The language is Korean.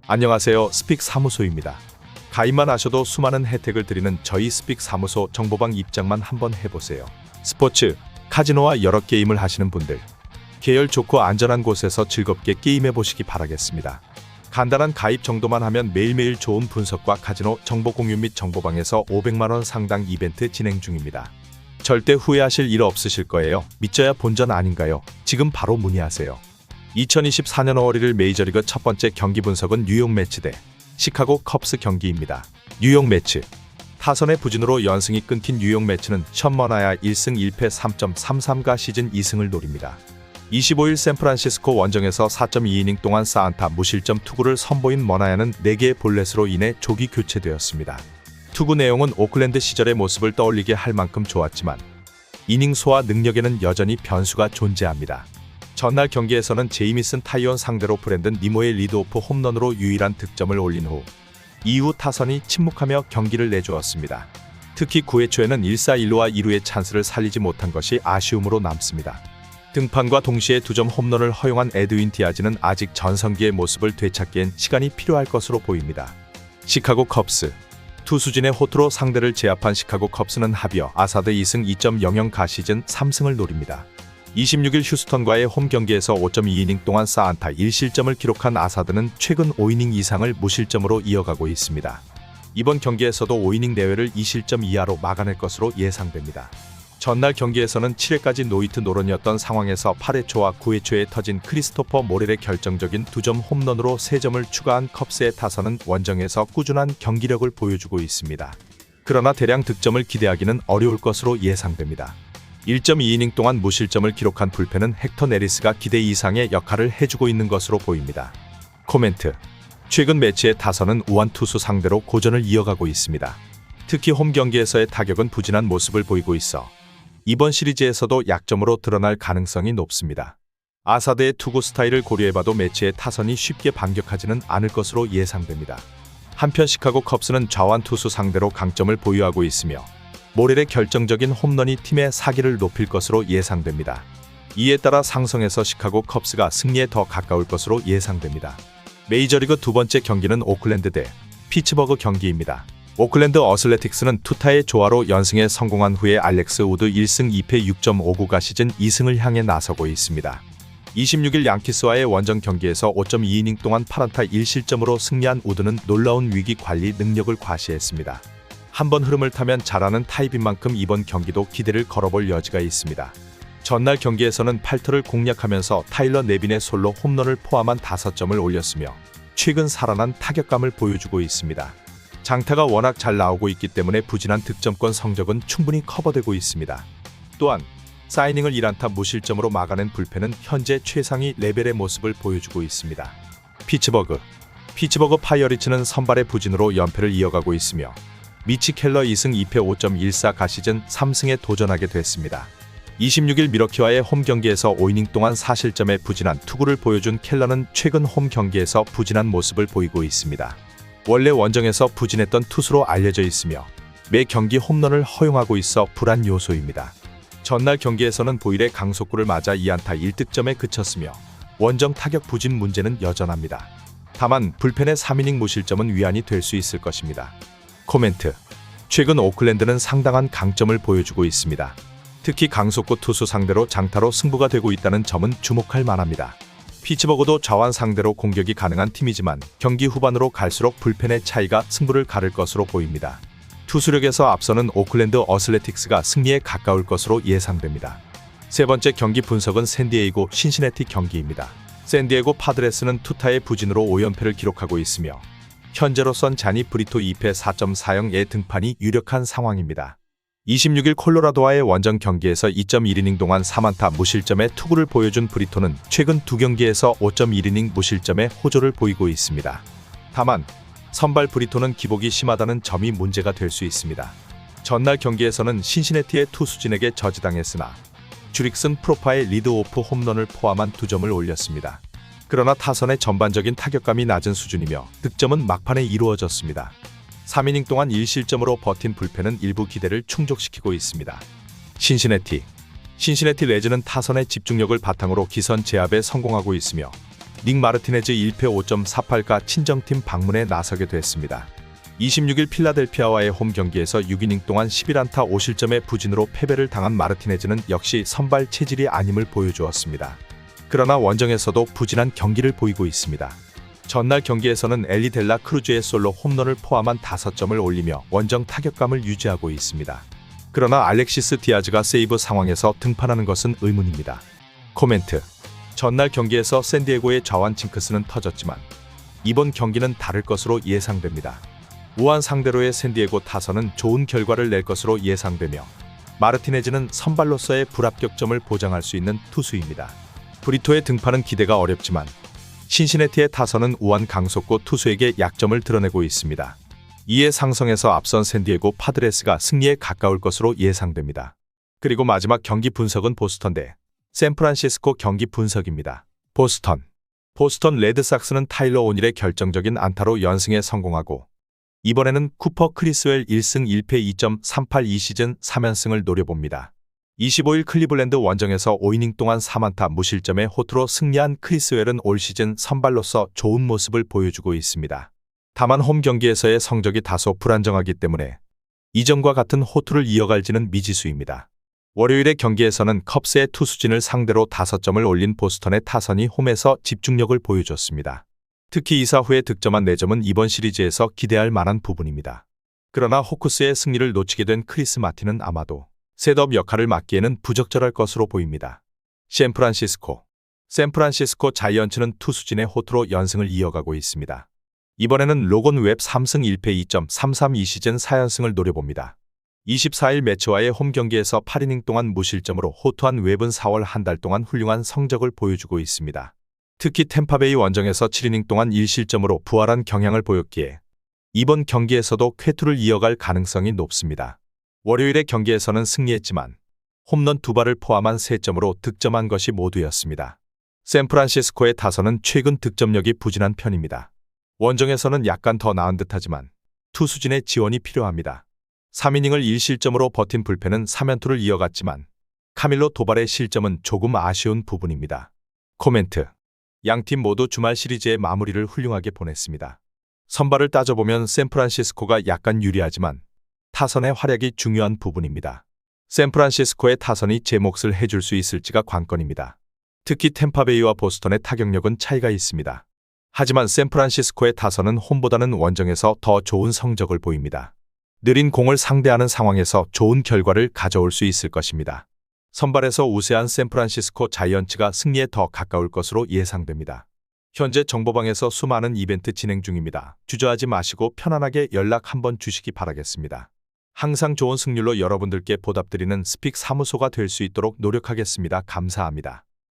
안녕하세요. 스픽 사무소입니다. 가입만 하셔도 수많은 혜택을 드리는 저희 스픽 사무소 정보방 입장만 한번 해보세요. 스포츠, 카지노와 여러 게임을 하시는 분들, 계열 좋고 안전한 곳에서 즐겁게 게임해보시기 바라겠습니다. 간단한 가입 정도만 하면 매일매일 좋은 분석과 카지노 정보 공유 및 정보방에서 500만원 상당 이벤트 진행 중입니다. 절대 후회하실 일 없으실 거예요. 믿져야 본전 아닌가요? 지금 바로 문의하세요. 2024년 5월 1일 메이저리그 첫 번째 경기 분석은 뉴욕 매치 대 시카고 컵스 경기입니다. 뉴욕 매치. 타선의 부진으로 연승이 끊긴 뉴욕 매치는 션 머나야 1승 1패 3.33가 시즌 2승을 노립니다. 25일 샌프란시스코 원정에서 4.2이닝 동안 사안타 무실점 투구를 선보인 머나야는 4개의 볼넷으로 인해 조기 교체되었습니다. 투구 내용은 오클랜드 시절의 모습을 떠올리게 할 만큼 좋았지만 이닝 소화 능력에는 여전히 변수가 존재합니다. 전날 경기에서는 제이미슨 타이온 상대로 브랜든 니모의 리드오프 홈런으로 유일한 득점을 올린 후 이후 타선이 침묵하며 경기를 내주었습니다. 특히 9회 초에는 1사 1루와 2루의 찬스를 살리지 못한 것이 아쉬움으로 남습니다. 등판과 동시에 2점 홈런을 허용한 에드윈 디아즈는 아직 전성기의 모습을 되찾기엔 시간이 필요할 것으로 보입니다. 시카고 컵스. 투수진의 호투로 상대를 제압한 시카고 컵스는 합이어 아사드 2승 2.00가 시즌 3승을 노립니다. 26일 휴스턴과의 홈 경기에서 5.2이닝 동안 사안타 1실점을 기록한 아사드는 최근 5이닝 이상을 무실점으로 이어가고 있습니다. 이번 경기에서도 5이닝 내외를 2실점 이하로 막아낼 것으로 예상됩니다. 전날 경기에서는 7회까지 노히트 노런이었던 상황에서 8회 초와 9회 초에 터진 크리스토퍼 모렐의 결정적인 2점 홈런으로 3점을 추가한 컵스의 타선은 원정에서 꾸준한 경기력을 보여주고 있습니다. 그러나 대량 득점을 기대하기는 어려울 것으로 예상됩니다. 1.2이닝 동안 무실점을 기록한 불펜은 헥터 네리스가 기대 이상의 역할을 해주고 있는 것으로 보입니다. 코멘트. 최근 매치의 타선은 우한 투수 상대로 고전을 이어가고 있습니다. 특히 홈 경기에서의 타격은 부진한 모습을 보이고 있어 이번 시리즈에서도 약점으로 드러날 가능성이 높습니다. 아사드의 투구 스타일을 고려해봐도 매치의 타선이 쉽게 반격하지는 않을 것으로 예상됩니다. 한편 시카고 컵스는 좌완 투수 상대로 강점을 보유하고 있으며 모렐의 결정적인 홈런이 팀의 사기를 높일 것으로 예상됩니다. 이에 따라 상성에서 시카고 컵스가 승리에 더 가까울 것으로 예상됩니다. 메이저리그 두 번째 경기는 오클랜드 대 피츠버그 경기입니다. 오클랜드 어슬레틱스는 투타의 조화로 연승에 성공한 후에 알렉스 우드 1승 2패 6.59가 시즌 2승을 향해 나서고 있습니다. 26일 양키스와의 원정 경기에서 5.2이닝 동안 8안타 1실점으로 승리한 우드는 놀라운 위기 관리 능력을 과시했습니다. 한번 흐름을 타면 잘하는 타입인 만큼 이번 경기도 기대를 걸어볼 여지가 있습니다. 전날 경기에서는 8터를 공략하면서 타일러 네빈의 솔로 홈런을 포함한 5점을 올렸으며 최근 살아난 타격감을 보여주고 있습니다. 장타가 워낙 잘 나오고 있기 때문에 부진한 득점권 성적은 충분히 커버되고 있습니다. 또한 사이닝을 1안타 무실점으로 막아낸 불펜은 현재 최상위 레벨의 모습을 보여주고 있습니다. 피츠버그 파이어리츠는 선발의 부진으로 연패를 이어가고 있으며 미치 켈러 2승 2패 5.14가 시즌 3승에 도전하게 됐습니다. 26일 미러키와의 홈 경기에서 5이닝 동안 4실점의 부진한 투구를 보여준 켈러는 최근 홈 경기에서 부진한 모습을 보이고 있습니다. 원래 원정에서 부진했던 투수로 알려져 있으며 매 경기 홈런을 허용하고 있어 불안 요소입니다. 전날 경기에서는 보일의 강속구를 맞아 2안타 1득점에 그쳤으며 원정 타격 부진 문제는 여전합니다. 다만 불펜의 3이닝 무실점은 위안이 될 수 있을 것입니다. 코멘트. 최근 오클랜드는 상당한 강점을 보여주고 있습니다. 특히 강속구 투수 상대로 장타로 승부가 되고 있다는 점은 주목할 만합니다. 피츠버그도 좌완 상대로 공격이 가능한 팀이지만 경기 후반으로 갈수록 불펜의 차이가 승부를 가를 것으로 보입니다. 투수력에서 앞서는 오클랜드 어슬레틱스가 승리에 가까울 것으로 예상됩니다. 세 번째 경기 분석은 샌디에이고 신시내티 경기입니다. 샌디에고 파드레스는 투타의 부진으로 5연패를 기록하고 있으며 현재로선 자니 브리토 2패 4.40의 등판이 유력한 상황입니다. 26일 콜로라도와의 원정 경기에서 2.1이닝 동안 3안타 무실점의 투구를 보여준 브리토는 최근 2경기에서 5.1이닝 무실점의 호조를 보이고 있습니다. 다만 선발 브리토는 기복이 심하다는 점이 문제가 될 수 있습니다. 전날 경기에서는 신시내티의 투수진에게 저지당했으나 주릭슨 프로파의 리드오프 홈런을 포함한 2점을 올렸습니다. 그러나 타선의 전반적인 타격감이 낮은 수준이며 득점은 막판에 이루어졌습니다. 3이닝 동안 1실점으로 버틴 불펜은 일부 기대를 충족시키고 있습니다. 신시내티 레즈는 타선의 집중력을 바탕으로 기선 제압에 성공하고 있으며 닉 마르티네즈 1패 5.48가 친정팀 방문에 나서게 됐습니다. 26일 필라델피아와의 홈 경기에서 6이닝 동안 11안타 5실점의 부진으로 패배를 당한 마르티네즈는 역시 선발 체질이 아님을 보여주었습니다. 그러나 원정에서도 부진한 경기를 보이고 있습니다. 전날 경기에서는 엘리 델라 크루즈의 솔로 홈런을 포함한 5점을 올리며 원정 타격감을 유지하고 있습니다. 그러나 알렉시스 디아즈가 세이브 상황에서 등판하는 것은 의문입니다. 코멘트. 전날 경기에서 샌디에고의 좌완 징크스는 터졌지만 이번 경기는 다를 것으로 예상됩니다. 우한 상대로의 샌디에고 타선은 좋은 결과를 낼 것으로 예상되며 마르티네즈는 선발로서의 불합격점을 보장할 수 있는 투수입니다. 브리토의 등판은 기대가 어렵지만 신시내티의 타선은 우한 강속구 투수에게 약점을 드러내고 있습니다. 이에 상성에서 앞선 샌디에고 파드레스가 승리에 가까울 것으로 예상됩니다. 그리고 마지막 경기 분석은 보스턴 대 샌프란시스코 경기 분석입니다. 보스턴 레드삭스는 타일러 오닐의 결정적인 안타로 연승에 성공하고 이번에는 쿠퍼 크리스웰 1승 1패 2.38 시즌 3연승을 노려봅니다. 25일 클리블랜드 원정에서 5이닝 동안 3안타 무실점의 호투로 승리한 크리스웰은 올 시즌 선발로서 좋은 모습을 보여주고 있습니다. 다만 홈 경기에서의 성적이 다소 불안정하기 때문에 이전과 같은 호투를 이어갈지는 미지수입니다. 월요일의 경기에서는 컵스의 투수진을 상대로 5점을 올린 보스턴의 타선이 홈에서 집중력을 보여줬습니다. 특히 2사 후에 득점한 4점은 이번 시리즈에서 기대할 만한 부분입니다. 그러나 호크스의 승리를 놓치게 된 크리스 마틴은 아마도 셋업 역할을 맡기에는 부적절할 것으로 보입니다. 샌프란시스코 자이언츠는 투수진의 호투로 연승을 이어가고 있습니다. 이번에는 로건 웹 3승 1패 2.33 시즌 4연승을 노려봅니다. 24일 매츠와의 홈 경기에서 8이닝 동안 무실점으로 호투한 웹은 4월 한 달 동안 훌륭한 성적을 보여주고 있습니다. 특히 템파베이 원정에서 7이닝 동안 1실점으로 부활한 경향을 보였기에 이번 경기에서도 쾌투를 이어갈 가능성이 높습니다. 월요일의 경기에서는 승리했지만 홈런 2발을 포함한 3점으로 득점한 것이 모두였습니다. 샌프란시스코의 타선은 최근 득점력이 부진한 편입니다. 원정에서는 약간 더 나은 듯하지만 투수진의 지원이 필요합니다. 3이닝을 1실점으로 버틴 불펜은 3연투를 이어갔지만 카밀로 도발의 실점은 조금 아쉬운 부분입니다. 코멘트. 양팀 모두 주말 시리즈의 마무리를 훌륭하게 보냈습니다. 선발을 따져보면 샌프란시스코가 약간 유리하지만 타선의 활약이 중요한 부분입니다. 샌프란시스코의 타선이 제 몫을 해줄 수 있을지가 관건입니다. 특히 템파베이와 보스턴의 타격력은 차이가 있습니다. 하지만 샌프란시스코의 타선은 홈보다는 원정에서 더 좋은 성적을 보입니다. 느린 공을 상대하는 상황에서 좋은 결과를 가져올 수 있을 것입니다. 선발에서 우세한 샌프란시스코 자이언츠가 승리에 더 가까울 것으로 예상됩니다. 현재 정보방에서 수많은 이벤트 진행 중입니다. 주저하지 마시고 편안하게 연락 한번 주시기 바라겠습니다. 항상 좋은 승률로 여러분들께 보답드리는 스픽 사무소가 될 수 있도록 노력하겠습니다. 감사합니다.